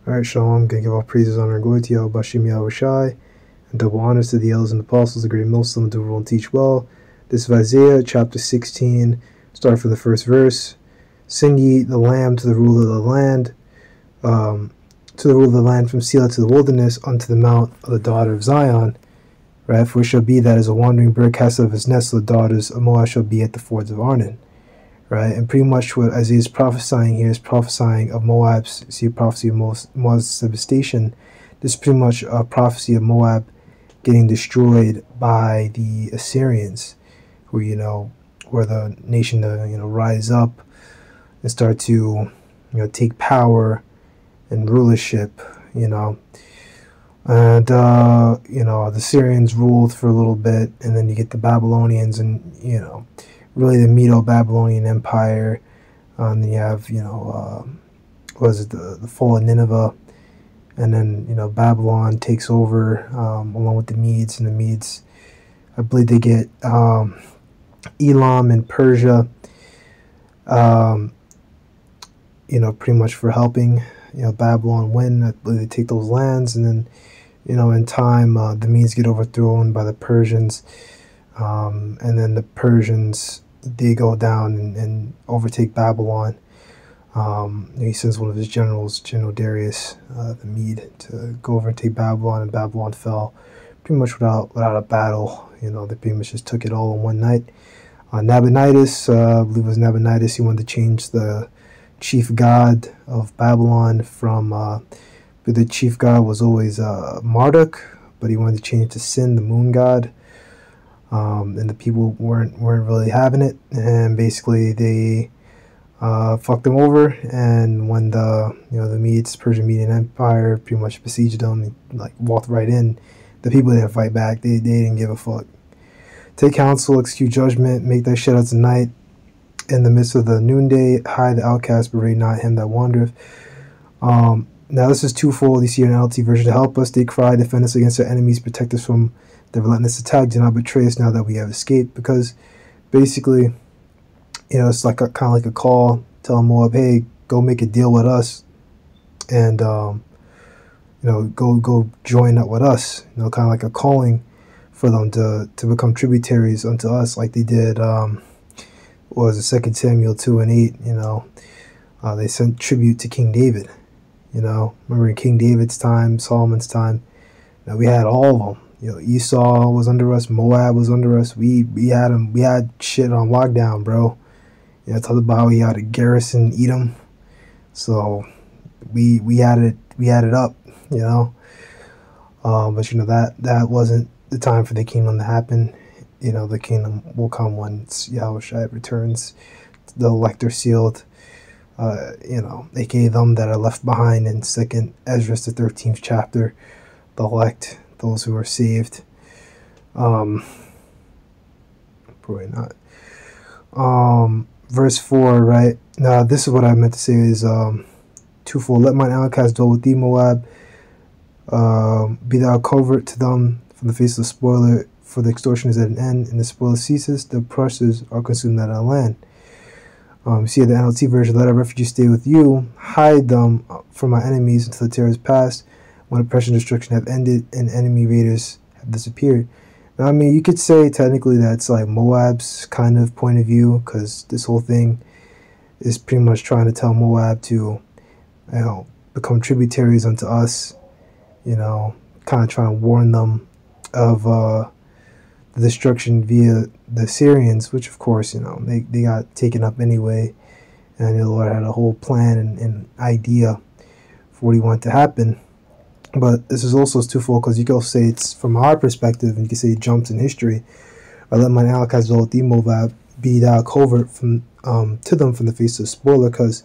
Alright, Shalom. Gonna give all praises, honor, and glory to Yahweh Bashim Yahweh Shai, and double honors to the elders and apostles, the great Muslim, do rule and teach well. This is Isaiah chapter 16, start from the first verse. Sing ye the Lamb to the ruler of the land, to the ruler of the land from Selah to the wilderness, unto the mount of the daughter of Zion. Right? For it shall be that as a wandering bird cast out of his nest, so the daughters of Moab shall be at the fords of Arnon. Right, and pretty much what Isaiah is prophesying here is prophesying of Moab's, see, a prophecy of Moab's devastation. This is pretty much a prophecy of Moab getting destroyed by the Assyrians, who, were the nation to, rise up and start to, take power and rulership, and, the Syrians ruled for a little bit, and then you get the Babylonians and, really the Medo-Babylonian Empire. Then you have, the fall of Nineveh, and then, Babylon takes over along with the Medes, and the Medes, I believe they get Elam and Persia, pretty much for helping, Babylon win. I believe they take those lands, and then, in time, the Medes get overthrown by the Persians, and then the Persians, they go down and overtake Babylon. He sends one of his generals, General Darius, the Mede, to go over and take Babylon, and Babylon fell pretty much without a battle. They pretty much just took it all in one night. Nabonidus, I believe it was Nabonidus, he wanted to change the chief god of Babylon from, the chief god was always Marduk, but he wanted to change it to Sin, the moon god. And the people weren't really having it, and basically they fucked them over. And when the Medes, Persian Median Empire, pretty much besieged them, like walked right in, the people didn't fight back. They didn't give a fuck. Take counsel, execute judgment, make thy shed out tonight. In the midst of the noonday, hide the outcast, berate not him that wandereth. Now this is twofold. You see an NLT version: to help us, they cry, defend us against our enemies, protect us from the relentless attack, do not betray us now that we have escaped. Because basically, it's like kind of like a call telling Moab, hey, go make a deal with us, and go join up with us. Kind of like a calling for them to become tributaries unto us, like they did. What was it, 2 Samuel 2:8? They sent tribute to King David. Remember in King David's time, Solomon's time, we had all of them. Esau was under us, Moab was under us. We had them. We had shit on lockdown, bro. Talk about how we had a garrison Edom. So we had it up, but that wasn't the time for the kingdom to happen. The kingdom will come once Yahweh Shai returns. The elect are sealed. Aka them that are left behind in 2nd Ezra, the 13th chapter. The elect, those who are saved. Probably not. Verse 4, right? Now, this is what I meant to say is twofold. Let mine outcast dwell with thee, Moab. Be thou covert to them from the face of the spoiler, for the extortion is at an end, and the spoiler ceases. The oppressors are consumed out of the land. See the NLT version: let our refugees stay with you. Hide them from my enemies until the terror is past, when oppression and destruction have ended and enemy raiders have disappeared. Now, I mean, you could say technically that's like Moab's kind of point of view, because this whole thing is pretty much trying to tell Moab to, become tributaries unto us, kind of trying to warn them of the destruction via the Assyrians, which of course, they got taken up anyway, and the Lord had a whole plan and idea for what he wanted to happen. But this is also twofold, because you can also say it's from our perspective, and you can say it jumps in history. I let mine outcast dwell with thee, Moab, be thou covert from to them from the face of the spoiler, because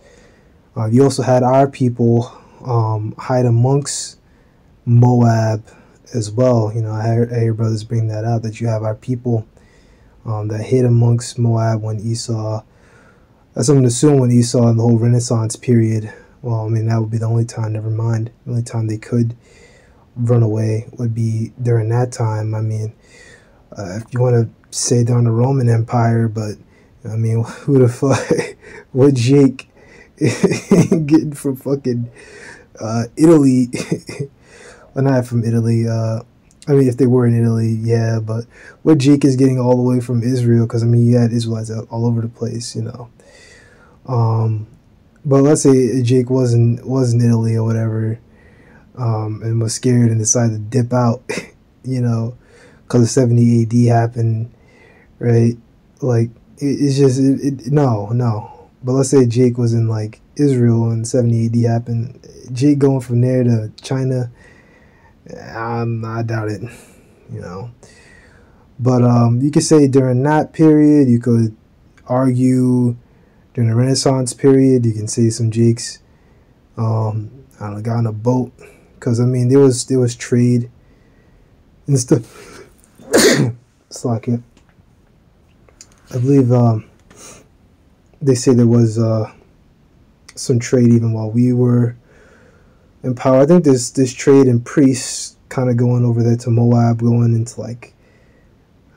you also had our people hide amongst Moab as well. I hear brothers bring that out, that you have our people that hid amongst Moab when Esau. That's something to assume when Esau in the whole Renaissance period. Well, I mean, that would be the only time, never mind. The only time they could run away would be during that time. I mean, if you want to say during the Roman Empire, but, I mean, who the fuck, what Jake getting from fucking Italy, well, not from Italy. I mean, if they were in Italy, yeah, but what Jake is getting all the way from Israel, because I mean, you had Israelites all over the place, you know. Um, but let's say Jake was in Italy or whatever, and was scared and decided to dip out, you know, because 70 AD happened, right? Like it's just no. But let's say Jake was in like Israel and 70 AD happened. Jake going from there to China, I doubt it, you know. But you could say during that period, you could argue during the Renaissance period, you can say some Jakes, I don't know, got on a boat, because I mean there was trade and stuff. It's like it. I believe they say there was some trade even while we were in power. I think there's trade and priests kind of going over there to Moab, going into like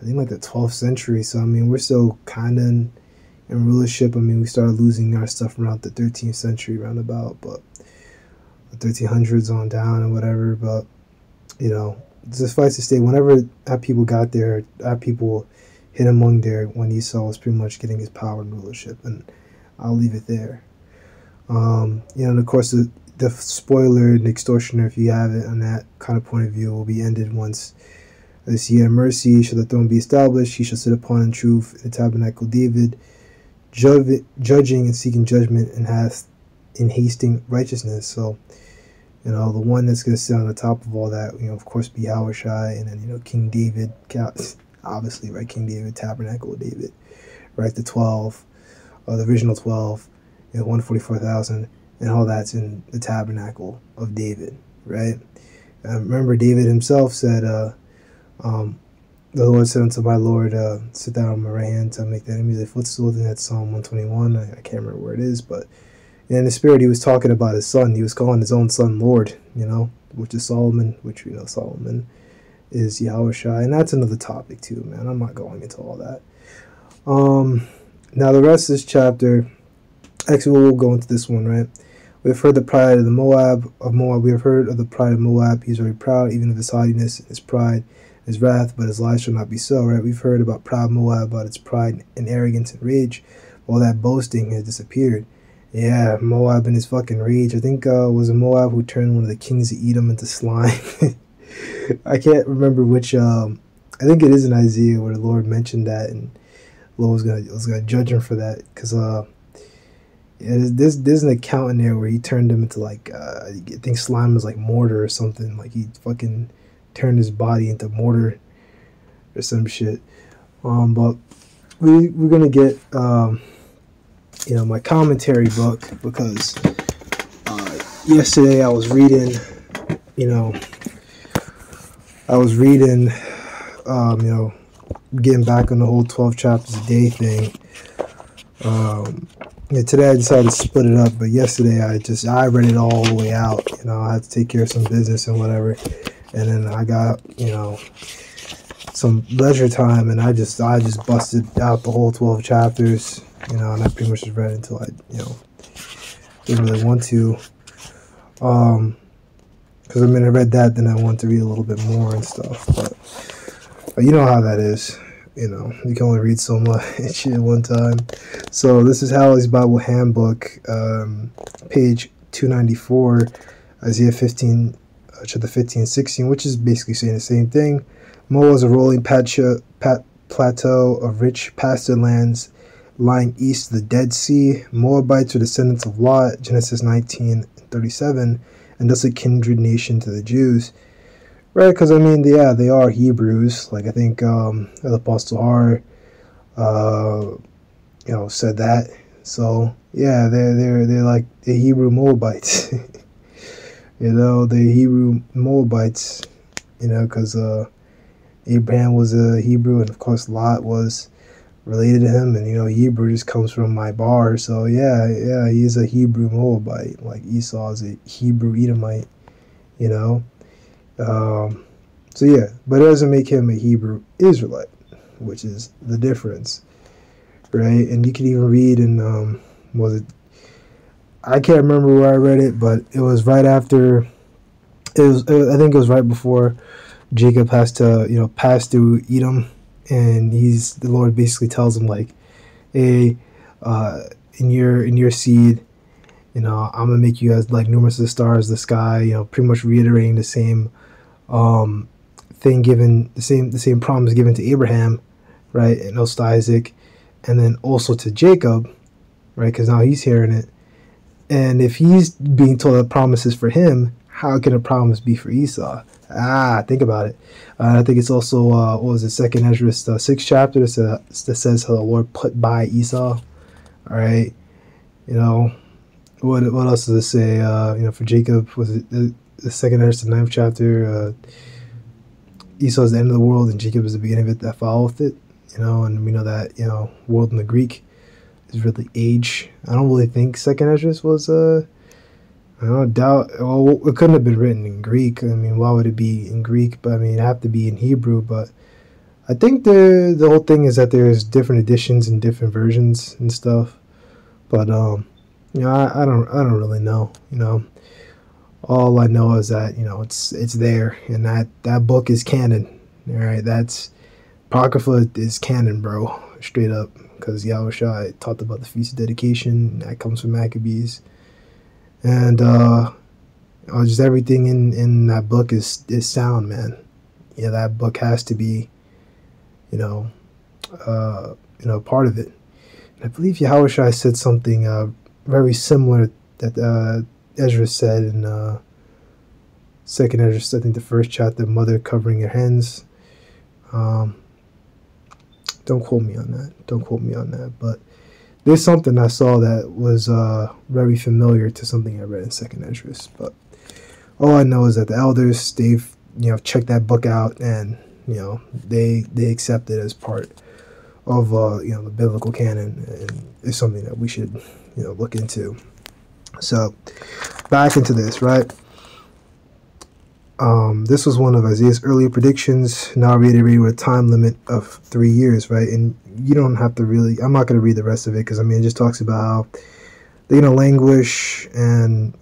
I think like the 12th century. So I mean we're still kind of in rulership. I mean we started losing our stuff around the 13th century roundabout, but the 1300s on down and whatever. But you know, suffice to say, whenever our people got there, our people hit among there when Esau was pretty much getting his power and rulership, and I'll leave it there. You know, and of course, the spoiler and extortioner, if you have it on that kind of point of view, will be ended once this year. Mercy shall the throne be established. He shall sit upon in truth in the tabernacle of David, judging and seeking judgment, and hath in hasting righteousness. So, you know, the one that's going to sit on the top of all that, you know, of course, be Yahushai, and then, you know, King David, obviously, right? King David, Tabernacle of David, right? The 12, the original 12, you know, 144,000, and all that's in the Tabernacle of David, right? Remember, David himself said, the Lord said unto my Lord, sit down on my right hand to make the enemies a footstool. I think that's Psalm 121. I can't remember where it is, but in the spirit, he was talking about his son. He was calling his own son Lord, you know, which is Solomon, which we know Solomon is Yahushai. And that's another topic too, man. I'm not going into all that. Now the rest of this chapter, actually we'll go into this one, right? We've heard the pride of Moab. We have heard of the pride of Moab. He's very proud, even of his haughtiness, his pride, his wrath, but his lies shall not be so, right? We've heard about proud Moab, about its pride and arrogance and rage. All that boasting has disappeared. Yeah, Moab in his fucking rage. I think was it Moab who turned one of the kings of Edom into slime. I can't remember which. I think it is in Isaiah where the Lord mentioned that, and the Lord was gonna judge him for that, because there's an account in there where he turned him into like I think slime was like mortar or something. Like he fucking turned his body into mortar or some shit. But we're gonna get you know, my commentary book, because yesterday I was reading, you know, you know, getting back on the whole 12 chapters a day thing. Yeah, today I decided to split it up, but yesterday I read it all the way out. You know, I had to take care of some business and whatever, and then I got, you know, some leisure time, and I just busted out the whole 12 chapters. You know, and I pretty much just read until I, you know, didn't really want to. Because I mean, I read that, then I want to read a little bit more and stuff. But you know how that is. You know, you can only read so much at one time. So this is Hallie's Bible Handbook, page 294, Isaiah 15, chapter 15, 16, which is basically saying the same thing. Moab is a rolling plateau of rich pasture lands lying east of the Dead Sea. Moabites are descendants of Lot, Genesis 19:37, and thus a kindred nation to the Jews. Right, because I mean, yeah, they are Hebrews. Like I think the Apostle R, you know, said that. So yeah, they're like the Hebrew Moabites. You know, the Hebrew Moabites. You know, because Abraham was a Hebrew, and of course Lot was related to him, and you know, Hebrew just comes from my bar. So yeah, he's a Hebrew Moabite, like Esau is a Hebrew Edomite. You know. So yeah, but it doesn't make him a Hebrew Israelite, which is the difference, right? And you can even read in was it I can't remember where I read it, but it was right after. I think it was right before Jacob has to, pass through Edom, and the Lord basically tells him like, "Hey, in your seed, I'm gonna make you as like numerous as the stars, the sky." Pretty much reiterating the same um, thing given, the same promise given to Abraham, right, and also to Isaac, and then also to Jacob, right, because now he's hearing it. And if he's being told that promises for him, how can a promise be for Esau? Think about it. I think it's also what was it, Second Ezra, 6th chapter that says how the Lord put by Esau. All right, you know what else does it say? For Jacob, was it the Second Ezra, 9th chapter? Esau is the end of the world, and Jacob is the beginning of it that followeth it. And we know that world in the Greek is really age. I don't really think Second Ezra was I don't doubt. Well, it couldn't have been written in Greek. I mean, why would it be in Greek? But I mean, it'd have to be in Hebrew. But I think the whole thing is that there's different editions and different versions and stuff. But I don't really know. All I know is that it's there, and that book is canon. All right, that's Apocrypha is canon, bro, straight up. Because Yahushua talked about the Feast of Dedication. That comes from Maccabees. And just everything in that book is sound, man. Yeah, that book has to be, part of it. And I believe Yahushua said something very similar that Ezra said in Second Ezra, I think the first chapter, mother covering your hens. Don't quote me on that. But there's something I saw that was very familiar to something I read in Second Ezra. But all I know is that the elders, they've checked that book out, and they accept it as part of the biblical canon, and it's something that we should look into. So back into this, right? This was one of Isaiah's earlier predictions, now reiterated with a time limit of 3 years, right? And you don't have to really, I'm not going to read the rest of it, because I mean, it just talks about how they're going to languish, and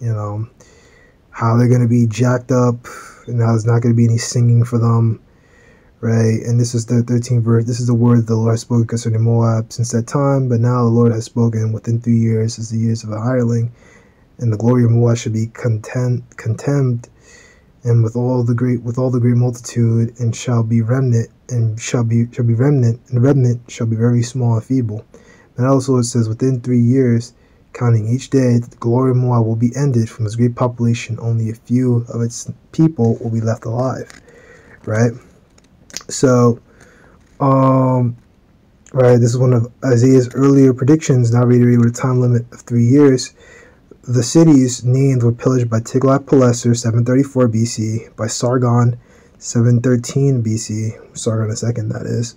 how they're going to be jacked up, and how there's not going to be any singing for them, right? And this is the 13th verse. This is the word the Lord has spoken concerning Moab since that time, but now the Lord has spoken within 3 years as the years of a hireling, and the glory of Moab should be contemned, and with all the great multitude, and shall be remnant, and shall be remnant, and the remnant shall be very small and feeble. And also it says, within 3 years, counting each day, that the glory of Moab will be ended from its great population. Only a few of its people will be left alive. Right? So, right, this is one of Isaiah's earlier predictions, now reiterated with a time limit of 3 years. The cities named were pillaged by Tiglath-Pileser, 734 BC, by Sargon, 713 BC, Sargon II, that is,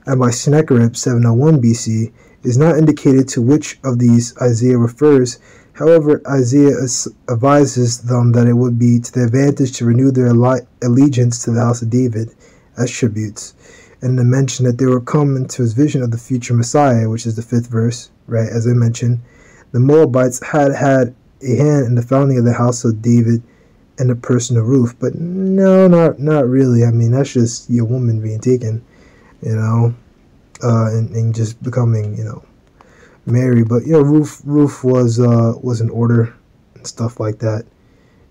and by Sennacherib, 701 BC. It is not indicated to which of these Isaiah refers. However, Isaiah advises them that it would be to their advantage to renew their allegiance to the house of David as tributes, and to mention that they will come into his vision of the future Messiah, which is the 5th verse, right, as I mentioned. The Moabites had a hand in the founding of the house of David and the person of Ruth, but no, not really. I mean, that's just your woman being taken, and just becoming, Mary. But Ruth was in order and stuff like that.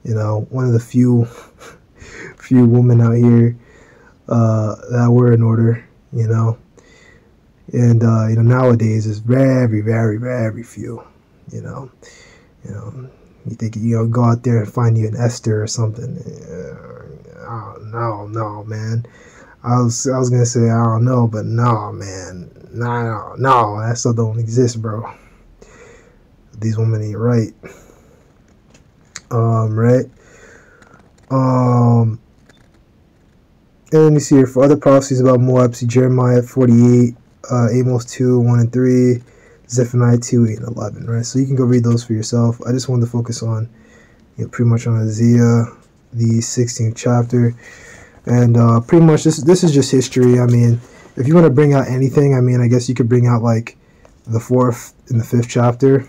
One of the few women out here that were in order. And nowadays is very, very, very few. You think go out there and find you an Esther or something. No, man. I was gonna say I don't know, but no, man, no, that stuff don't exist, bro. These women ain't right. Right. And you see here for other prophecies about Moab, see Jeremiah 48, Amos 2, 1 and 3. Zephaniah 2, 8, and 11, right? So you can go read those for yourself. I just wanted to focus on, pretty much on Isaiah, the 16th chapter. And pretty much this is just history. I mean, if you want to bring out anything, I mean, I guess you could bring out, like, the 4th and the 5th chapter.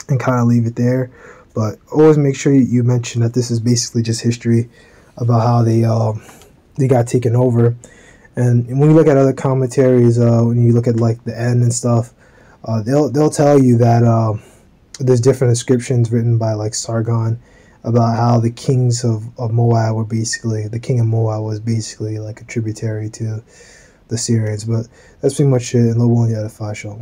and kind of leave it there. But always make sure you mention that this is basically just history about how they got taken over. And when you look at other commentaries, when you look at like the end and stuff, they'll tell you that there's different inscriptions written by like Sargon about how the kings of Moab were basically, the king of Moab was basically like a tributary to the Syrians. But that's pretty much it. And Lobo on the Edify Show.